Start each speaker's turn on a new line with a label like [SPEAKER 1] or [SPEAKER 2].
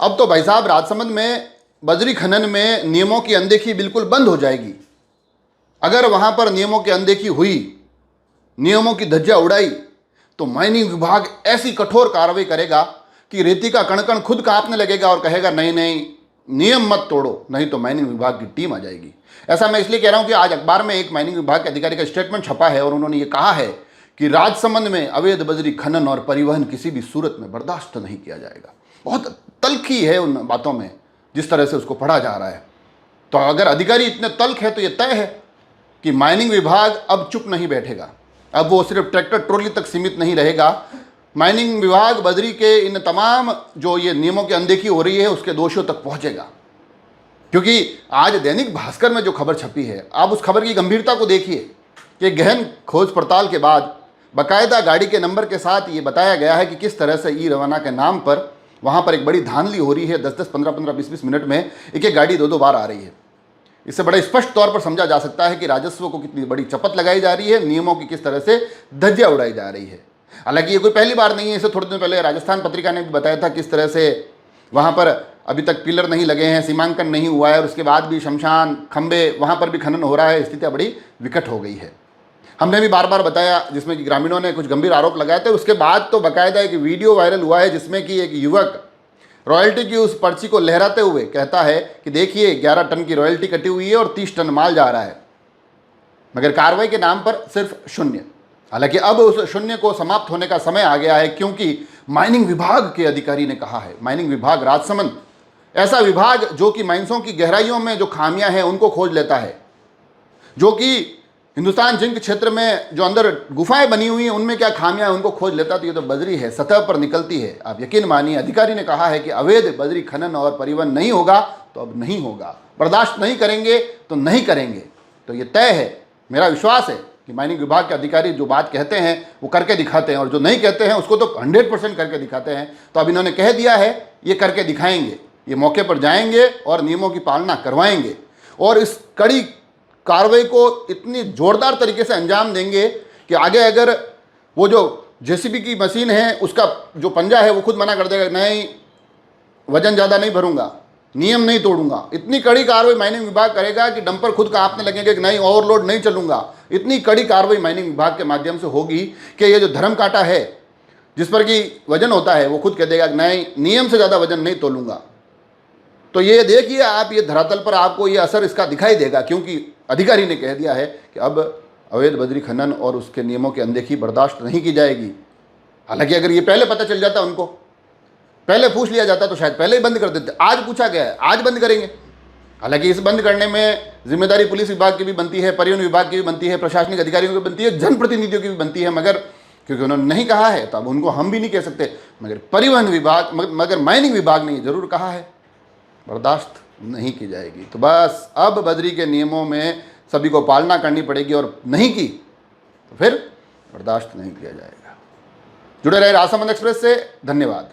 [SPEAKER 1] अब तो भाई साहब राजसमंद में बजरी खनन में नियमों की अनदेखी बिल्कुल बंद हो जाएगी। अगर वहां पर नियमों की अनदेखी हुई, नियमों की धज्जियां उड़ाई, तो माइनिंग विभाग ऐसी कठोर कार्रवाई करेगा कि रेती का कण कण खुद कांपने लगेगा और कहेगा नहीं नहीं, नियम मत तोड़ो, नहीं तो माइनिंग विभाग की टीम आ जाएगी। ऐसा मैं इसलिए कह रहा हूं कि आज अखबार में एक माइनिंग विभाग के अधिकारी का स्टेटमेंट छपा है और उन्होंने ये कहा है कि राजसमंद में अवैध बजरी खनन और परिवहन किसी भी सूरत में बर्दाश्त नहीं किया जाएगा। बहुत तल्खी है उन बातों में, जिस तरह से उसको पढ़ा जा रहा है। तो अगर अधिकारी इतने तल्ख है तो ये तय है कि माइनिंग विभाग अब चुप नहीं बैठेगा। अब वो सिर्फ ट्रैक्टर ट्रॉली तक सीमित नहीं रहेगा। माइनिंग विभाग बजरी के इन तमाम जो ये नियमों की अनदेखी हो रही है उसके दोषियों तक पहुंचेगा। क्योंकि आज दैनिक भास्कर में जो खबर छपी है, आप उस खबर की गंभीरता को देखिए कि गहन खोज पड़ताल के बाद बाकायदा गाड़ी के नंबर के साथ ये बताया गया है कि किस तरह से ई रवाना के नाम पर वहाँ पर एक बड़ी धांधली हो रही है। 10-10, 15-15, 20-20 मिनट में एक एक गाड़ी 2-2 बार आ रही है। इससे बड़े स्पष्ट तौर पर समझा जा सकता है कि राजस्व को कितनी बड़ी चपत लगाई जा रही है, नियमों की किस तरह से धज्जियां उड़ाई जा रही है। हालांकि ये कोई पहली बार नहीं है। इसे थोड़े दिन पहले राजस्थान पत्रिका ने भी बताया था किस तरह से वहाँ पर अभी तक पिलर नहीं लगे हैं, सीमांकन नहीं हुआ है और उसके बाद भी शमशान खंबे वहाँ पर भी खनन हो रहा है। स्थितियाँ बड़ी विकट हो गई है। हमने भी बार बार बताया, जिसमें कि ग्रामीणों ने कुछ गंभीर आरोप लगाए थे। उसके बाद तो बाकायदा एक वीडियो वायरल हुआ है जिसमें कि एक युवक रॉयल्टी की उस पर्ची को लहराते हुए कहता है कि देखिए 11 टन की रॉयल्टी कटी हुई है और 30 टन माल जा रहा है, मगर कार्रवाई के नाम पर सिर्फ शून्य। हालांकि अब उस शून्य को समाप्त होने का समय आ गया है, क्योंकि माइनिंग विभाग के अधिकारी ने कहा है, माइनिंग विभाग राजसमंद ऐसा विभाग जो कि माइंसों की गहराइयों में जो खामियां हैं उनको खोज लेता है, जो कि हिंदुस्तान जिंक क्षेत्र में जो अंदर गुफाएं बनी हुई हैं उनमें क्या खामियां हैं उनको खोज लेता। तो ये तो बजरी है, सतह पर निकलती है। आप यकीन मानिए, अधिकारी ने कहा है कि अवैध बजरी खनन और परिवहन नहीं होगा तो अब नहीं होगा, बर्दाश्त नहीं करेंगे तो नहीं करेंगे। तो ये तय है। मेरा विश्वास है कि माइनिंग विभाग के अधिकारी जो बात कहते हैं वो करके दिखाते हैं और जो नहीं कहते हैं उसको तो 100% करके दिखाते हैं। तो अब इन्होंने कह दिया है ये करके दिखाएंगे, ये मौके पर जाएंगे और नियमों की पालना करवाएंगे और इस कड़ी कार्रवाई को इतनी जोरदार तरीके से अंजाम देंगे कि आगे अगर वो जो जेसीबी की मशीन है उसका जो पंजा है वो खुद मना कर देगा, नहीं वजन ज़्यादा नहीं भरूंगा, नियम नहीं तोड़ूंगा। इतनी कड़ी कार्रवाई माइनिंग विभाग करेगा कि डंपर खुद कांपने लगेंगे कि नहीं ओवरलोड नहीं चलूंगा। इतनी कड़ी कार्रवाई माइनिंग विभाग के माध्यम से होगी कि ये जो धर्म कांटा है जिस पर कि वजन होता है वो खुद कह देगा कि नहीं, नियम से ज़्यादा वजन नहीं तोलूंगा। तो ये देखिए आप, ये धरातल पर आपको ये असर इसका दिखाई देगा, क्योंकि अधिकारी ने कह दिया है कि अब अवैध बजरी खनन और उसके नियमों की अनदेखी बर्दाश्त नहीं की जाएगी। हालांकि अगर ये पहले पता चल जाता, उनको पहले पूछ लिया जाता तो शायद पहले ही बंद कर देते। आज पूछा गया है, आज बंद करेंगे। हालांकि इस बंद करने में जिम्मेदारी पुलिस विभाग की भी बनती है, परिवहन विभाग की भी बनती है, प्रशासनिक अधिकारियों की बनती है, जनप्रतिनिधियों की भी बनती है, मगर क्योंकि उन्होंने नहीं कहा है तो अब उनको हम भी नहीं कह सकते। मगर परिवहन विभाग, मगर माइनिंग विभाग ने जरूर कहा है बर्दाश्त नहीं की जाएगी। तो बस अब बजरी के नियमों में सभी को पालना करनी पड़ेगी और नहीं की तो फिर बर्दाश्त नहीं किया जाएगा। जुड़े रहे राजसमंद एक्सप्रेस से। धन्यवाद।